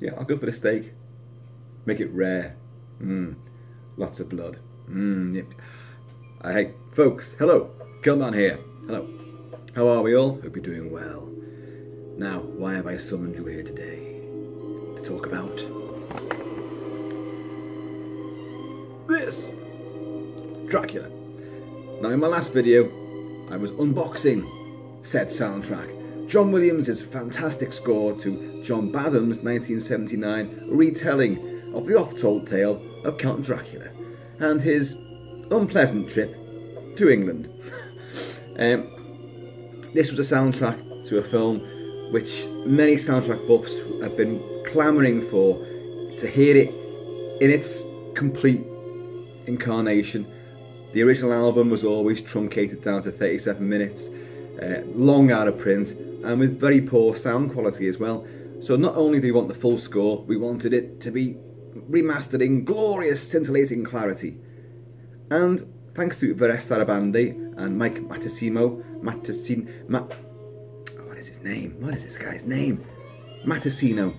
Yeah, I'll go for the steak. Make it rare. Lots of blood. Yep. Hey, folks, hello. Kilt-Man here. Hello. How are we all? Hope you're doing well. Now, why have I summoned you here today? To talk about this Dracula. Now, in my last video, I was unboxing said soundtrack. John Williams' fantastic score to John Badham's 1979 retelling of the oft-told tale of Count Dracula and his unpleasant trip to England. This was a soundtrack to a film which many soundtrack buffs have been clamouring for, to hear it in its complete incarnation. The original album was always truncated down to 37 minutes, long out of print, and with very poor sound quality as well. So not only do we want the full score, we wanted it to be remastered in glorious, scintillating clarity. And thanks to Varese Sarabande and Mike Matessimo, what is his name? What is this guy's name? Matessino.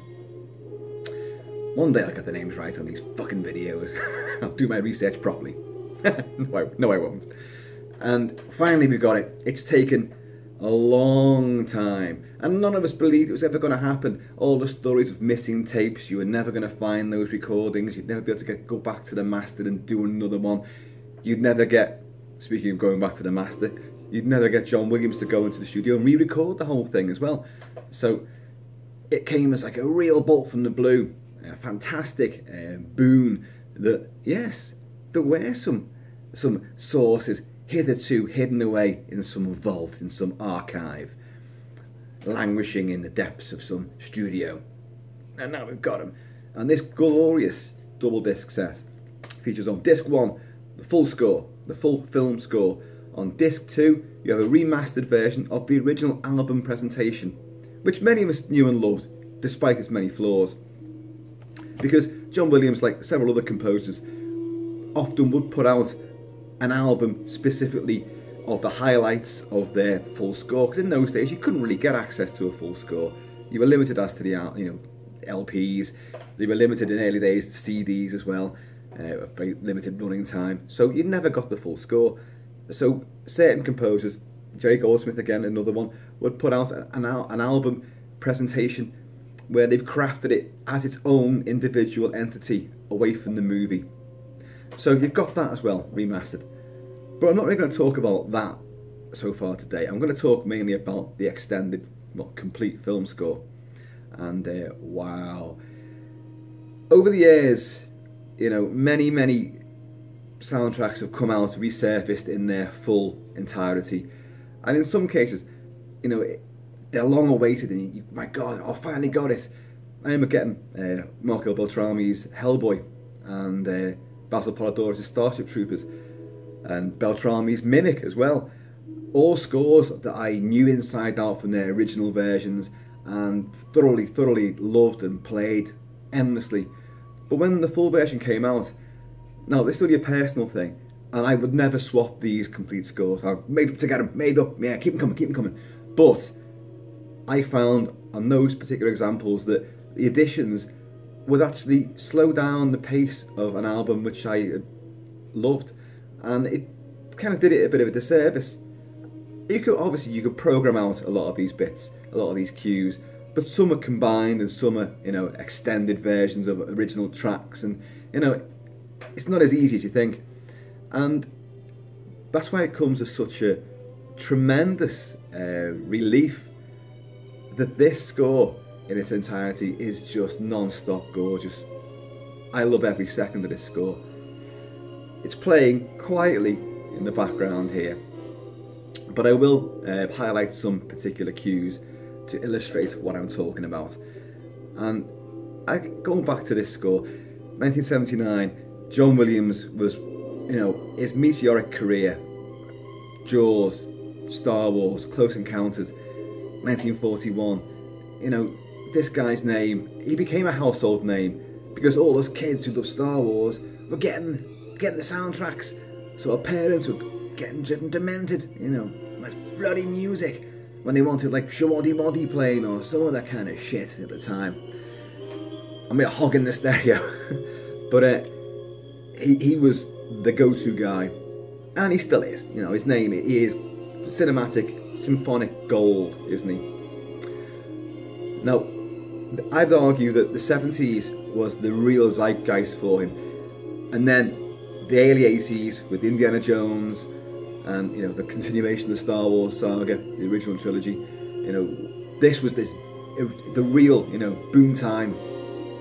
One day I'll get the names right on these fucking videos. I'll do my research properly. No, I won't. And finally we got it. It's taken a long time, and none of us believed it was ever going to happen. All the stories of missing tapes, you were never going to find those recordings, you'd never be able to go back to the master and do another one. You'd never get, speaking of going back to the master, you'd never get John Williams to go into the studio and re-record the whole thing as well. So it came as like a real bolt from the blue, a fantastic boon that, yes, there were some sources hitherto hidden away in some vault, in some archive, languishing in the depths of some studio. And now we've got them. And this glorious double disc set features on disc 1 the full score, the full film score. On disc 2 you have a remastered version of the original album presentation, which many of us knew and loved despite its many flaws. Because John Williams, like several other composers, often would put out an album specifically of the highlights of their full score, because in those days you couldn't really get access to a full score. You were limited as to the LPs. They were limited in early days to CDs as well, a very limited running time, so you never got the full score. So certain composers, Jerry Goldsmith again, another one, would put out an album presentation where they've crafted it as its own individual entity away from the movie. So you've got that as well, remastered. But I'm not really going to talk about that so far today. I'm going to talk mainly about the extended, well, complete film score. And wow. Over the years, many soundtracks have come out, resurfaced in their full entirety. And in some cases, they're long awaited and you, my God, I finally got it. I remember getting Marco Beltrami's Hellboy and Basil Polidoris' Starship Troopers and Beltrami's Mimic as well. All scores that I knew inside out from their original versions and thoroughly loved and played endlessly. But when the full version came out, now this is only a personal thing, and I would never swap these complete scores. I made up to get them, yeah, keep them coming. But I found on those particular examples that the additions would actually slow down the pace of an album which I loved, and it kind of did it a bit of a disservice. You could program out a lot of these bits, a lot of these cues, but some are combined and some are extended versions of original tracks, and it's not as easy as you think. And that's why it comes as such a tremendous relief that this score in its entirety is just non-stop gorgeous. I love every second of this score. It's playing quietly in the background here, but I will highlight some particular cues to illustrate what I'm talking about. And going back to this score, 1979, John Williams was, his meteoric career, Jaws, Star Wars, Close Encounters, 1941, this guy's name, he became a household name because all those kids who love Star Wars were getting the soundtracks. So our parents were getting driven demented, with bloody music when they wanted like Shoddy Body playing or some of that kind of shit at the time. I mean, hogging the stereo. But he was the go-to guy, and he still is. You know, his name, he is cinematic, symphonic gold, isn't he? Now, I'd argue that the 70s was the real zeitgeist for him, and then the early 80s with Indiana Jones and, you know, the continuation of the Star Wars saga, the original trilogy. You know, this was the real, you know, boom time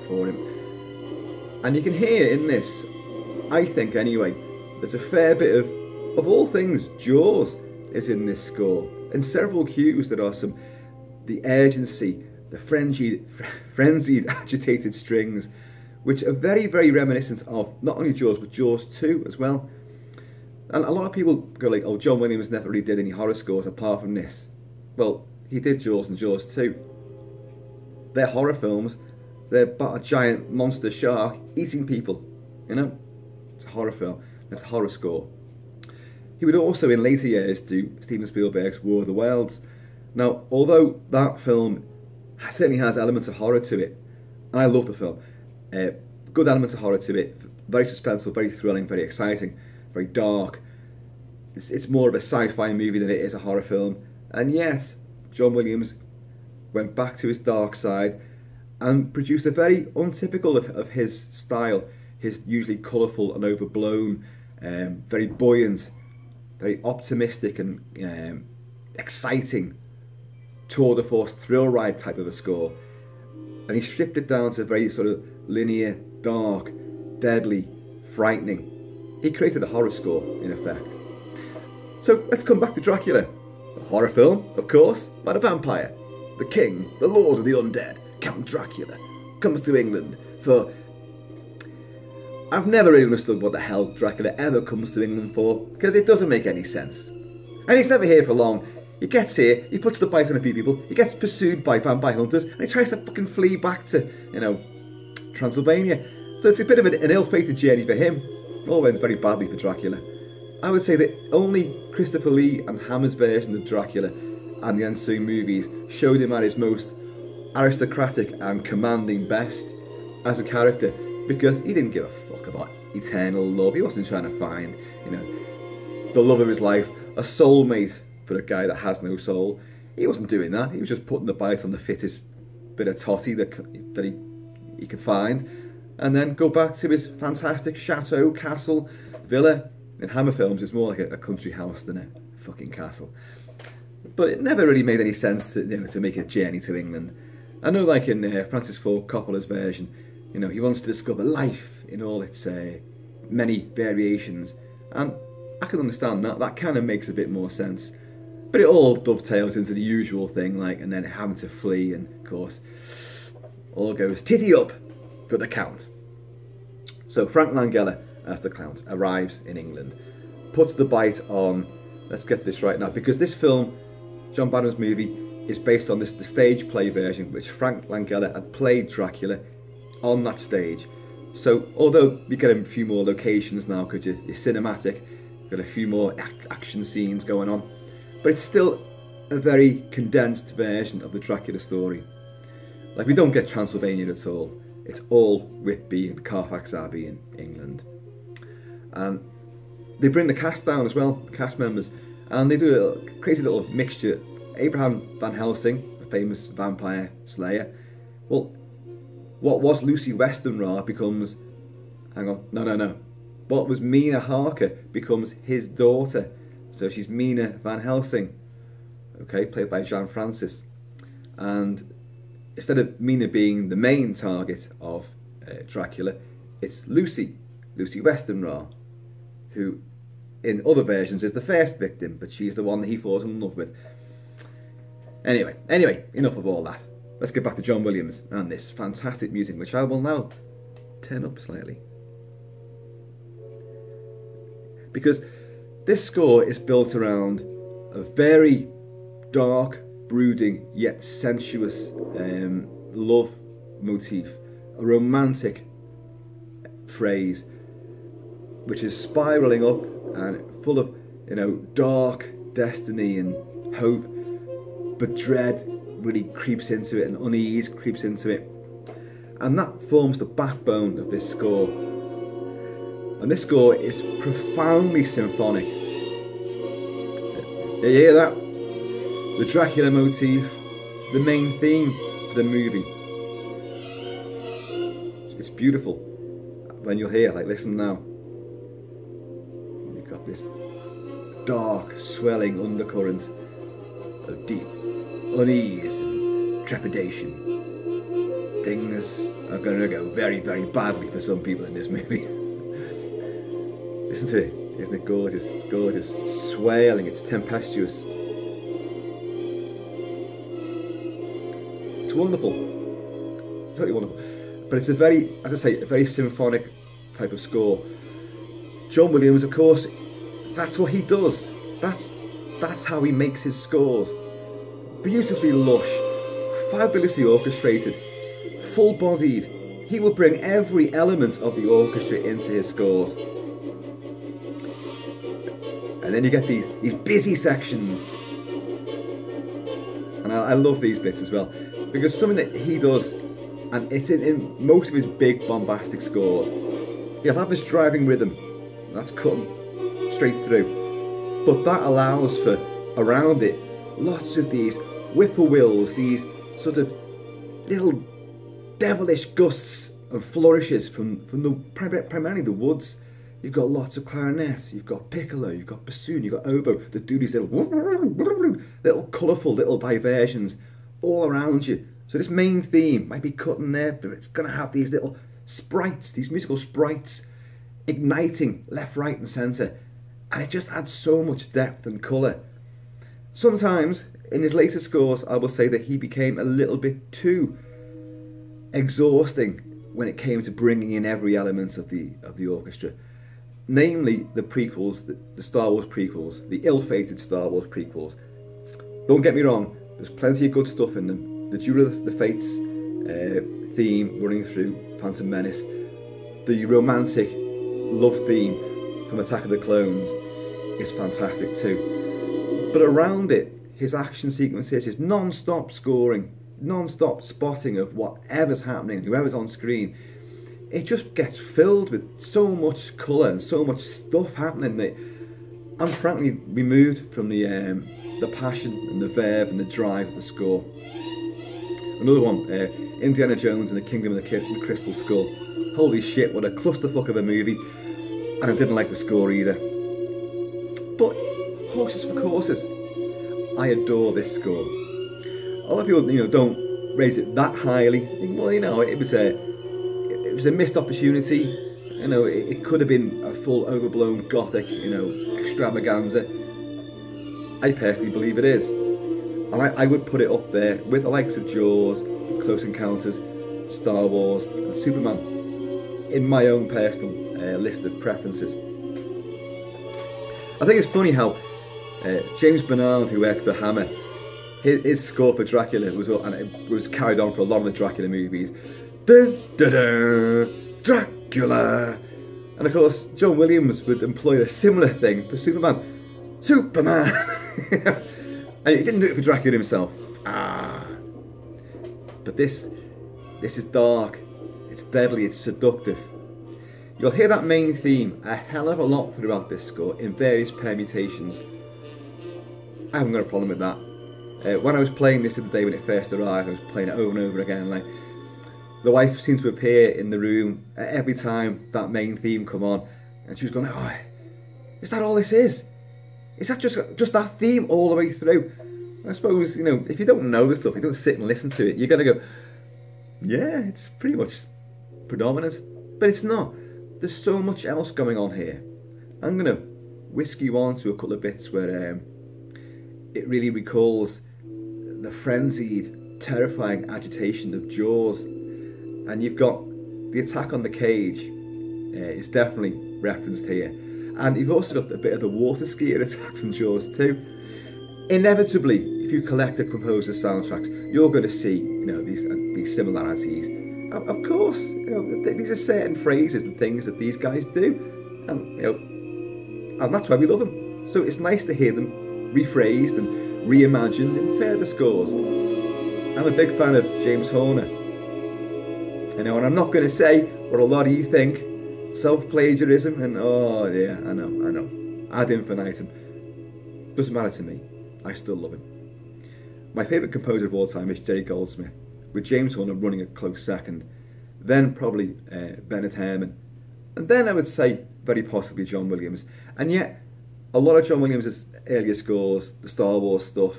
for him. And you can hear in this, I think anyway, there's a fair bit of all things, Jaws is in this score. In several cues there are the urgency, the frenzied, agitated strings, which are very, very reminiscent of not only Jaws, but Jaws 2 as well. And a lot of people go like, oh, John Williams never really did any horror scores apart from this. Well, he did Jaws and Jaws 2. They're horror films. They're about a giant monster shark eating people, you know? It's a horror film. It's a horror score. He would also, in later years, do Steven Spielberg's War of the Worlds. Now, although that film certainly has elements of horror to it, and I love the film, good elements of horror to it, very suspenseful, very thrilling, very exciting, very dark. It's more of a sci-fi movie than it is a horror film, and yet John Williams went back to his dark side and produced a very untypical of his style, his usually colourful and overblown, very buoyant, very optimistic and exciting tour de force thrill ride type of a score. And he stripped it down to very sort of linear, dark, deadly, frightening. He created a horror score, in effect. So let's come back to Dracula. A horror film, of course, about a vampire. The king, the lord of the undead, Count Dracula, comes to England for... I've never really understood what the hell Dracula ever comes to England for, because it doesn't make any sense. And he's never here for long. He gets here, he puts the bite on a few people, he gets pursued by vampire hunters, and he tries to fucking flee back to, you know, Transylvania. So it's a bit of an ill-fated journey for him. All ends very badly for Dracula. I would say that only Christopher Lee and Hammer's version of Dracula and the ensuing movies showed him at his most aristocratic and commanding best as a character, because he didn't give a fuck about eternal love. He wasn't trying to find, you know, the love of his life, a soulmate for a guy that has no soul. He wasn't doing that. He was just putting the bite on the fittest bit of totty that he could find, and then go back to his fantastic chateau, castle, villa. In Hammer films, it's more like a country house than a fucking castle. But it never really made any sense to, you know, to make a journey to England. I know, like in Francis Ford Coppola's version, you know, he wants to discover life in all its many variations, and I can understand that. That kind of makes a bit more sense. But it all dovetails into the usual thing, like, and then having to flee, and of course, all goes titty up for the Count. So Frank Langella, as the Count, arrives in England, puts the bite on, let's get this right now, because this film, John Badham's movie, is based on the stage play version, which Frank Langella had played Dracula on that stage. So although we get a few more locations now, because you're cinematic, got a few more action scenes going on, but it's still a very condensed version of the Dracula story. Like, we don't get Transylvania at all. It's all Whitby and Carfax Abbey in England. And they bring the cast down as well, the cast members, and they do a crazy little mixture. Abraham Van Helsing, the famous vampire slayer, well, what was Lucy Westenra becomes, hang on, no. What was Mina Harker becomes his daughter. So she's Mina Van Helsing, okay, played by Jan Francis. And instead of Mina being the main target of Dracula, it's Lucy Westenra, who in other versions is the first victim, but she's the one that he falls in love with. Anyway, enough of all that. Let's get back to John Williams and this fantastic music, which I will now turn up slightly. Because this score is built around a very dark, brooding, yet sensuous love motif, a romantic phrase, which is spiralling up and full of, you know, dark destiny and hope, but dread really creeps into it, and unease creeps into it. And that forms the backbone of this score. And this score is profoundly symphonic. You hear that? The Dracula motif, the main theme for the movie. It's beautiful. When you'll hear, like, listen now. You've got this dark, swelling undercurrent of deep unease and trepidation. Things are going to go very, very badly for some people in this movie. Listen to it. Isn't it gorgeous? It's gorgeous. It's swelling. It's tempestuous. It's wonderful. Totally wonderful. But it's a very, as I say, a very symphonic type of score. John Williams, of course, that's what he does. That's how he makes his scores. Beautifully lush, fabulously orchestrated, full-bodied. He will bring every element of the orchestra into his scores. And then you get these busy sections. And I love these bits as well, because something that he does, and it's in most of his big bombastic scores, he'll have this driving rhythm that's cutting straight through, but that allows for, around it, lots of these whippoorwills, these sort of little devilish gusts and flourishes from primarily the woods. You've got lots of clarinets, you've got piccolo, you've got bassoon, you've got oboe that do these little colourful little diversions all around you. So this main theme might be cutting there, but it's going to have these little sprites, these musical sprites, igniting left, right and centre. And it just adds so much depth and colour. Sometimes, in his later scores, I will say that he became a little bit too exhausting when it came to bringing in every element of the orchestra. Namely, the prequels, the Star Wars prequels, the ill-fated Star Wars prequels. Don't get me wrong, there's plenty of good stuff in them. The Duel of the Fates theme running through Phantom Menace, the romantic love theme from Attack of the Clones is fantastic too. But around it, his action sequences, his non-stop scoring, non-stop spotting of whatever's happening, whoever's on screen, it just gets filled with so much colour and so much stuff happening that I'm frankly removed from the passion and the verve and the drive of the score. Another one, Indiana Jones and the Kingdom of the Crystal Skull. Holy shit, what a clusterfuck of a movie, and I didn't like the score either. But horses for courses, I adore this score. A lot of people, don't raise it that highly. Well, it was a missed opportunity. It could have been a full overblown gothic, extravaganza. I personally believe it is. And I would put it up there with the likes of Jaws, Close Encounters, Star Wars and Superman in my own personal list of preferences. I think it's funny how James Bernard, who worked for Hammer, his score for Dracula was carried on for a lot of the Dracula movies. Dun, dun, dun, Dracula! And of course, John Williams would employ a similar thing for Superman. Superman! And he didn't do it for Dracula himself. But this is dark, it's deadly, it's seductive. You'll hear that main theme a hell of a lot throughout this score in various permutations. I haven't got a problem with that. When I was playing this the day when it first arrived, I was playing it over and over again. Like, the wife seemed to appear in the room every time that main theme come on, and she was going, "Oh, is that all this is? Is that just that theme all the way through?" I suppose, if you don't know the stuff, you don't sit and listen to it, you're going to go, yeah, it's pretty much predominant. But it's not. There's so much else going on here. I'm going to whisk you on to a couple of bits where it really recalls the frenzied, terrifying agitation of Jaws. And you've got the attack on the cage is definitely referenced here. And you've also got a bit of the water skier attack from Jaws too. Inevitably, if you collect a composer's soundtracks, you're going to see, these similarities. Of course, these are certain phrases and things that these guys do, and and that's why we love them. So it's nice to hear them rephrased and reimagined in further scores. I'm a big fan of James Horner, You know, and I'm not going to say what a lot of you think, self-plagiarism, and oh yeah, I know, ad infinitum. Doesn't matter to me, I still love him. My favourite composer of all time is Jerry Goldsmith, with James Horner running a close second, then probably Bernard Herrmann, and then I would say very possibly John Williams. And yet, a lot of John Williams' earlier scores, the Star Wars stuff,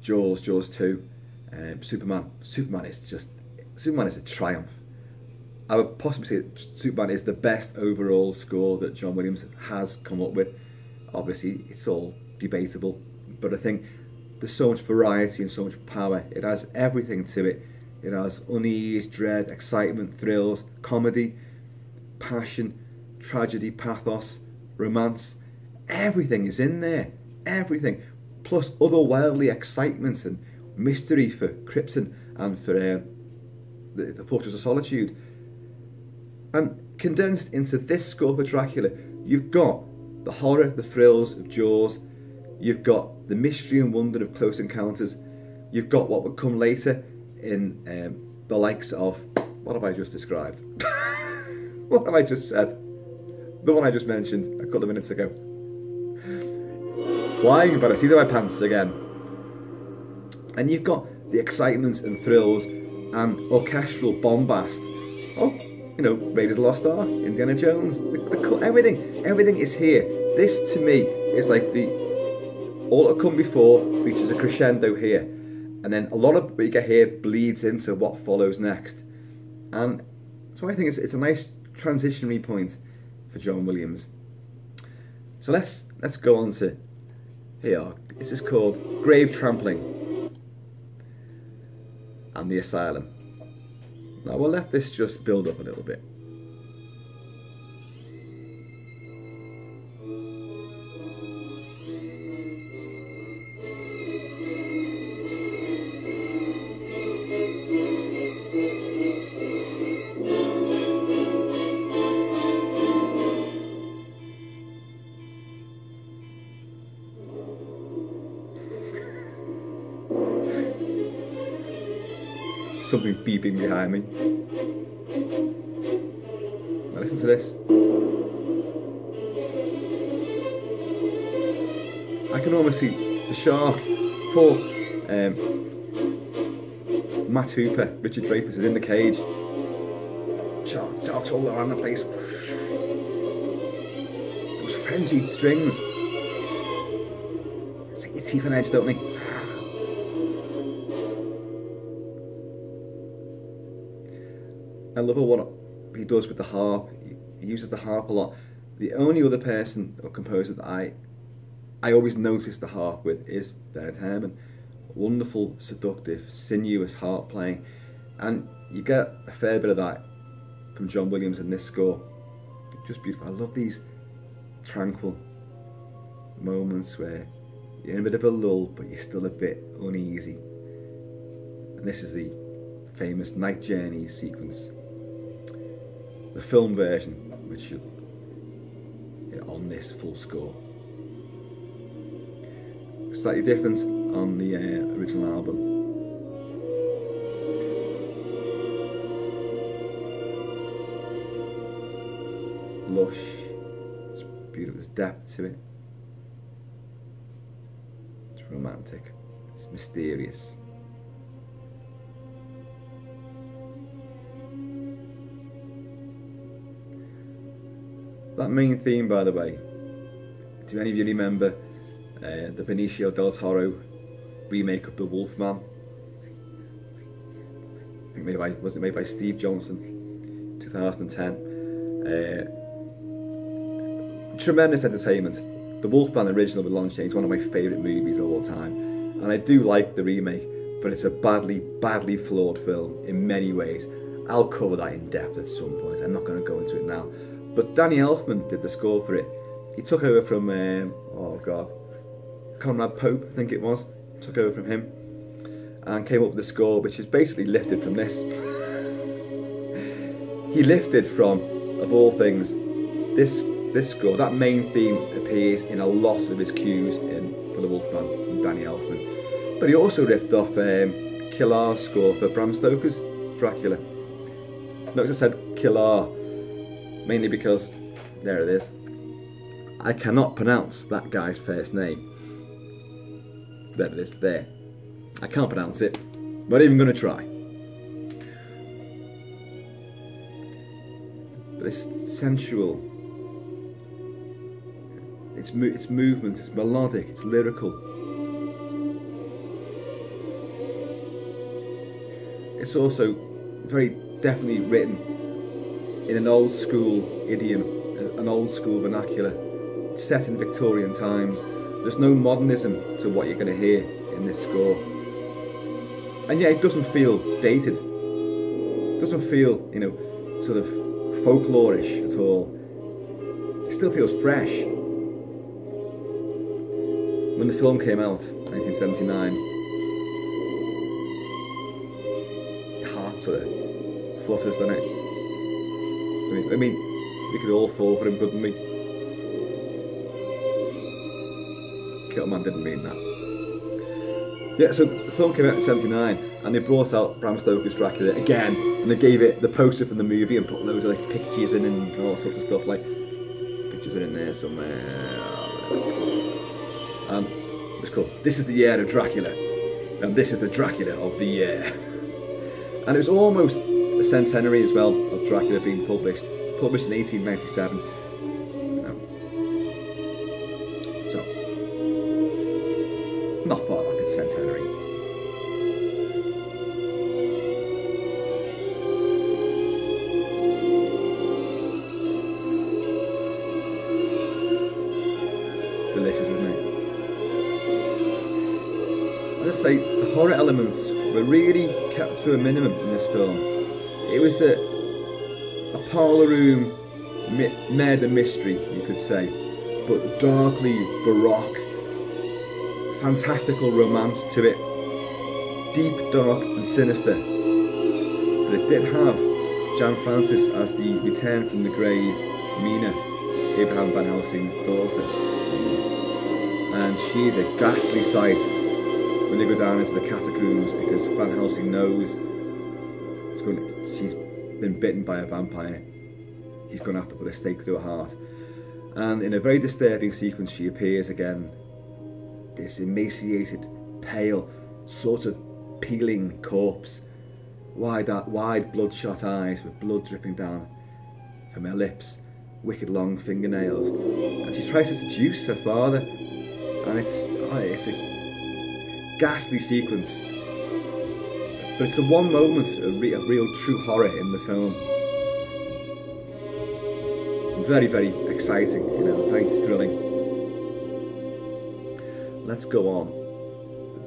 Jaws 2, Superman is a triumph. I would possibly say that Superman is the best overall score that John Williams has come up with. Obviously, it's all debatable, but I think there's so much variety and so much power. It has everything to it. It has unease, dread, excitement, thrills, comedy, passion, tragedy, pathos, romance. Everything is in there. Everything. Plus otherworldly excitement and mystery for Krypton and for the Fortress of Solitude. And condensed into this score for Dracula, you've got the horror, the thrills of Jaws. You've got the mystery and wonder of Close Encounters. You've got what would come later in the likes of, what have I just described? What have I just said? The one I just mentioned a couple of minutes ago. Flying by the seat of my pants again. And you've got the excitement and thrills and orchestral bombast of, you know, Raiders of the Lost Ark, Indiana Jones, everything is here. This to me is like all that come before reaches a crescendo here, and then a lot of what you get here bleeds into what follows next. And so I think it's a nice transitionary point for John Williams. So let's go on to here. This is called Grave Trampling and the Asylum. Now we'll let this just build up a little bit. Something beeping behind me. Now listen to this. I can almost see the shark. Poor Matt Hooper, Richard Dreyfuss is in the cage. Sharks all around the place. Those frenzied strings. See your teeth on edge, don't they? I love what he does with the harp. He uses the harp a lot. The only other person or composer that I always notice the harp with is Bernard Herrmann. Wonderful, seductive, sinuous harp playing, and you get a fair bit of that from John Williams in this score. Just beautiful. I love these tranquil moments where you're in a bit of a lull, but you're still a bit uneasy. And this is the famous Night Journey sequence. The film version, which is on this full score. Slightly different on the original album. Lush, it's beautiful, there's depth to it. It's romantic, it's mysterious. That main theme, by the way, do any of you remember the Benicio del Toro remake of The Wolfman? I think was it made by Steve Johnson, 2010. Tremendous entertainment. The Wolfman original with Lon Chaney is one of my favourite movies of all time, and I do like the remake, but it's a badly flawed film in many ways. I'll cover that in depth at some point. I'm not going to go into it now. But Danny Elfman did the score for it. He took over from, Conrad Pope, I think it was. Took over from him and came up with the score, which is basically lifted from this. He lifted from, of all things, this score. That main theme appears in a lot of his cues for The Wolfman and Danny Elfman. But he also ripped off Killar's score for Bram Stoker's Dracula. Notice I said killer, mainly because, there it is, I cannot pronounce that guy's first name. There it is, there. I can't pronounce it, not even going to try. But it's sensual. It's movement, it's melodic, it's lyrical. It's also very definitely written in an old school idiom, an old school vernacular. It's set in Victorian times. There's no modernism to what you're going to hear in this score. And yet it doesn't feel dated. It doesn't feel, you know, sort of folklorish at all. It still feels fresh. When the film came out, 1979, your heart sort of flutters, doesn't it? I mean, we could all fall for him, couldn't we? Kilt-Man didn't mean that. Yeah, so the film came out in 79, and they brought out Bram Stoker's Dracula again, and they gave it the poster from the movie and put loads of like pictures in and all sorts of stuff, like pictures are in there somewhere. It was called "This is the Year of Dracula," and this is the Dracula of the year. And it was almost a centenary as well of Dracula being published in 1897. So, not far off its centenary. It's delicious, isn't it? Let's say the horror elements were really kept to a minimum in this film. It was a parlour room murder mystery, you could say, but darkly baroque, fantastical romance to it, deep, dark and sinister. But it did have Jan Francis as the returned from the grave Mina, Abraham Van Helsing's daughter, and she's a ghastly sight when they go down into the catacombs, because Van Helsing knows she's been bitten by a vampire. He's going to have to put a stake through her heart. And in a very disturbing sequence, she appears again, this emaciated, pale, sort of peeling corpse, wide bloodshot eyes with blood dripping down from her lips, wicked long fingernails, and she tries to seduce her father, and it's a ghastly sequence, but it's the one moment of real true horror in the film. Very, very exciting, you know, very thrilling. Let's go on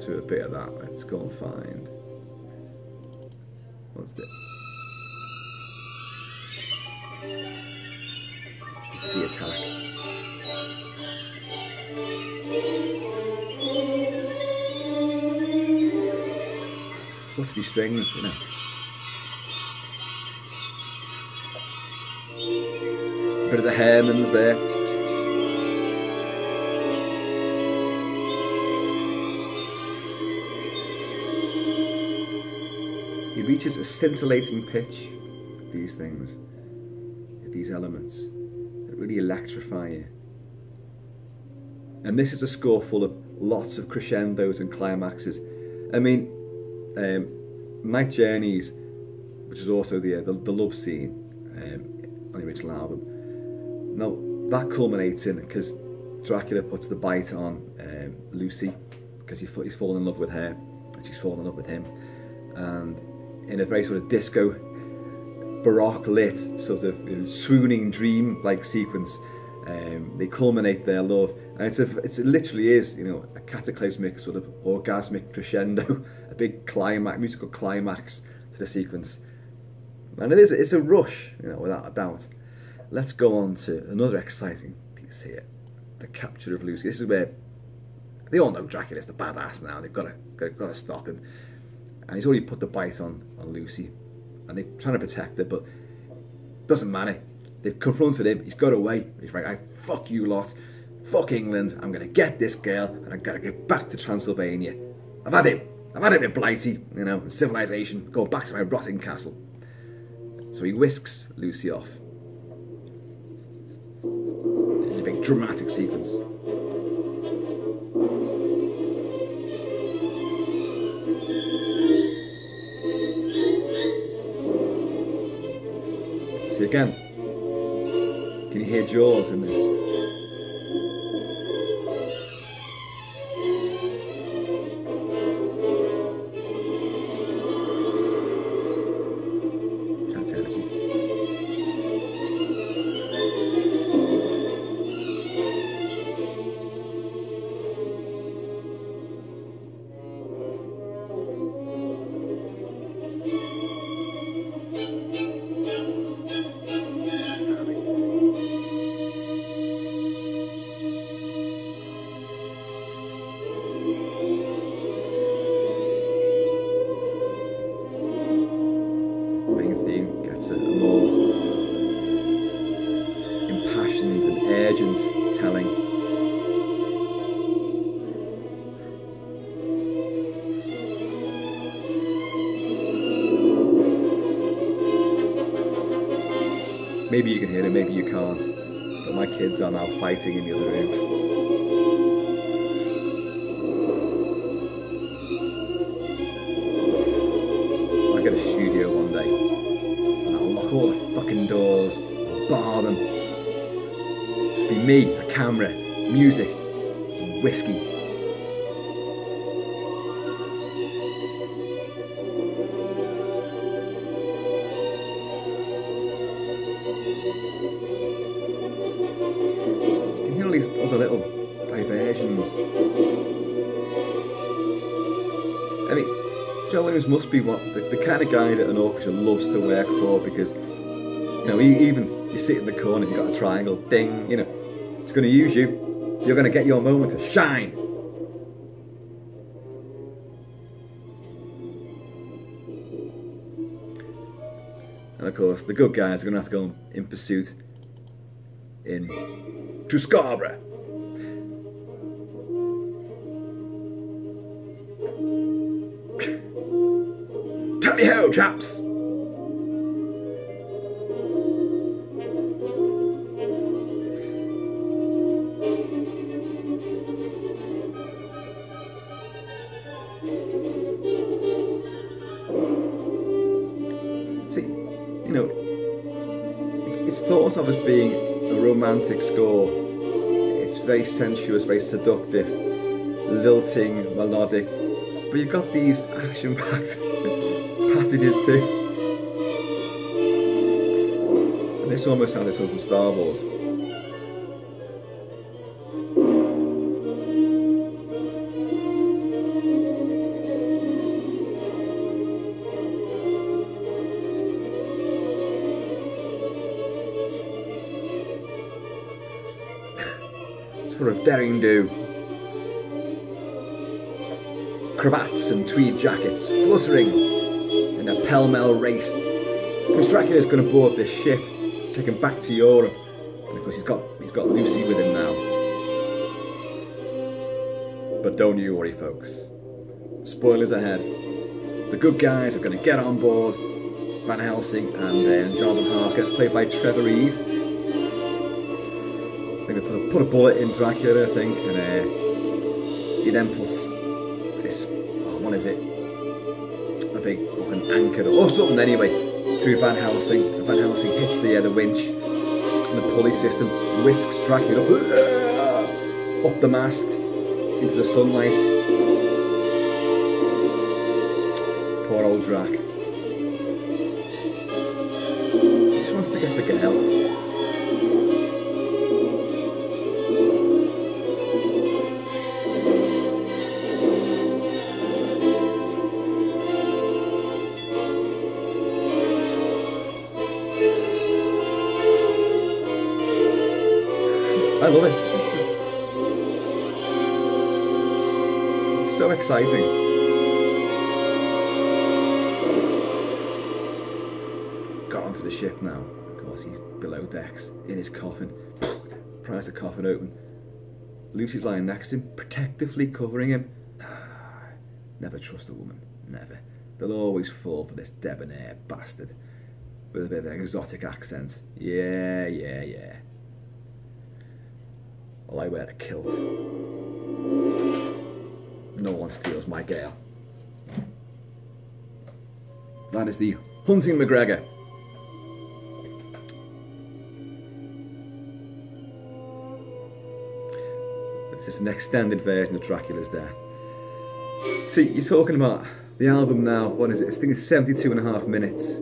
to a bit of that. Let's go and find, what's this? This is the attack. Fluttery strings, you know. A bit of the Hermans there. He reaches a scintillating pitch with these things, with these elements that really electrify you. And this is a score full of lots of crescendos and climaxes. I mean, Night Journeys, which is also the love scene on the original album. Now that culminates in because Dracula puts the bite on Lucy, because he's fallen in love with her and she's fallen in love with him, and in a very sort of disco, baroque lit, sort of, you know, swooning dream like sequence, they culminate their love, and it literally is, you know, a cataclysmic sort of orgasmic crescendo, a big climax, musical climax to the sequence, and it's a rush, you know, without a doubt. Let's go on to another exciting piece here, the capture of Lucy. This is where they all know Dracula's the badass now. They've got to stop him, and he's already put the bite on Lucy, and they're trying to protect her, but it doesn't matter. They've confronted him. He's got away. He's like, fuck you lot. Fuck England. I'm going to get this girl, and I've got to get back to Transylvania. I've had it with Blighty, you know, and civilization. Go back to my rotting castle. So he whisks Lucy off in a big dramatic sequence. See again, can you hear Jaws in this? Maybe you can hear it, maybe you can't, but my kids are now fighting in the other room. I'll get a studio one day, and I'll lock all the fucking doors, I'll bar them. Just be me, a camera, music, and whiskey. Other little diversions. I mean, John Williams must be the kind of guy that an orchestra loves to work for, because, you know, even you sit in the corner, you've got a triangle, ding, you know, it's going to use you. You're going to get your moment to shine. And of course, the good guys are going to have to go in pursuit to Scarborough. Tally ho, chaps! See, you know, it's thought of as being a romantic score. It's very sensuous, very seductive, lilting, melodic, but you've got these action-packed passages too. And this almost sounds like something from Star Wars. Sort of daring do. Cravats and tweed jackets fluttering in a pell-mell race, because Dracula's going to board this ship, take him back to Europe, and of course he's got Lucy with him now. But don't you worry, folks. Spoilers ahead. The good guys are going to get on board. Van Helsing and Jonathan Harker, played by Trevor Reeve. I think they put a bullet in Dracula, I think, and he then puts this, what is it? A big fucking anchor or something anyway through Van Helsing. And Van Helsing hits the winch, and the pulley system whisks Dracula up the mast into the sunlight. Poor old Drac. He just wants to get the girl. I love it. It's so exciting. Got onto the ship now. Of course, he's below decks in his coffin. Pries the coffin open. Lucy's lying next to him, protectively covering him. Never trust a woman. Never. They'll always fall for this debonair bastard. with a bit of an exotic accent. Yeah, yeah, yeah. Well, I wear a kilt. No one steals my gale. That is the Hunting McGregor. It's just an extended version of Dracula's Death. See, you're talking about the album now, what is it? I think it's 72.5 minutes.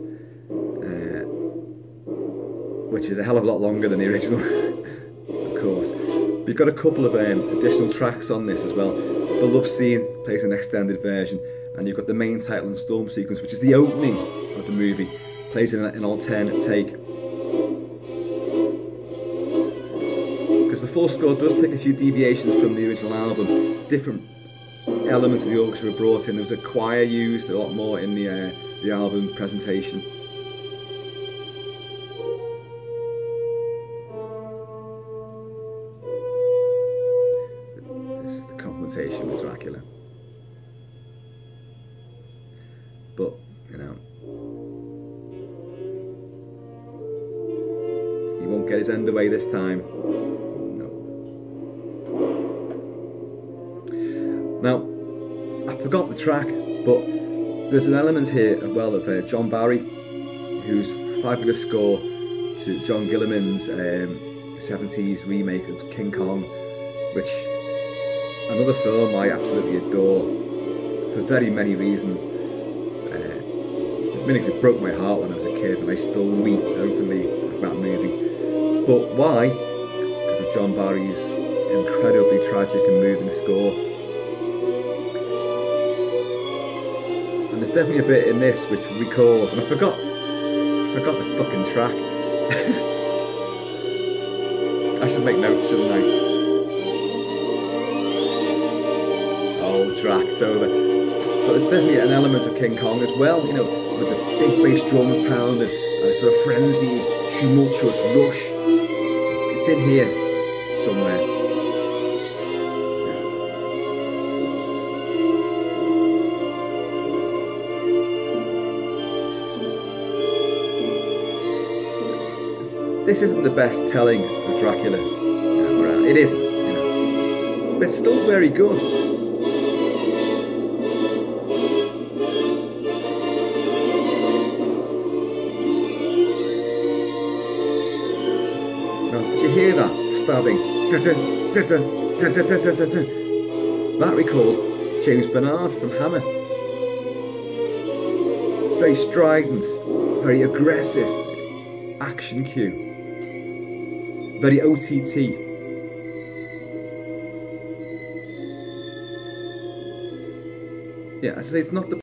Which is a hell of a lot longer than the original, of course. But you've got a couple of additional tracks on this as well. The Love Scene plays an extended version, and you've got the main title and Storm sequence, which is the opening of the movie, plays in an alternate take. Because the full score does take a few deviations from the original album. Different elements of the orchestra were brought in. There was a choir used a lot more in the album presentation. With Dracula, but you know, he won't get his end away this time. No. Now, I forgot the track, but there's an element here as well of John Barry, whose fabulous score to John Gilliman's 70s remake of King Kong, which another film I absolutely adore for very many reasons. It broke my heart when I was a kid, and I still weep openly at that movie. But why? Because of John Barry's incredibly tragic and moving score. And there's definitely a bit in this which recalls, and I forgot the fucking track. I should make notes, shouldn't I? Drac, it's over. But there's definitely an element of King Kong as well, you know, with the big bass drums pounding and a sort of frenzied, tumultuous rush. It's in here somewhere. This isn't the best telling of Dracula. It isn't, you know, but it's still very good. Did you hear that stabbing? That recalls James Bernard from Hammer. It's very strident, very aggressive action cue, very OTT. Yeah, I say it's not the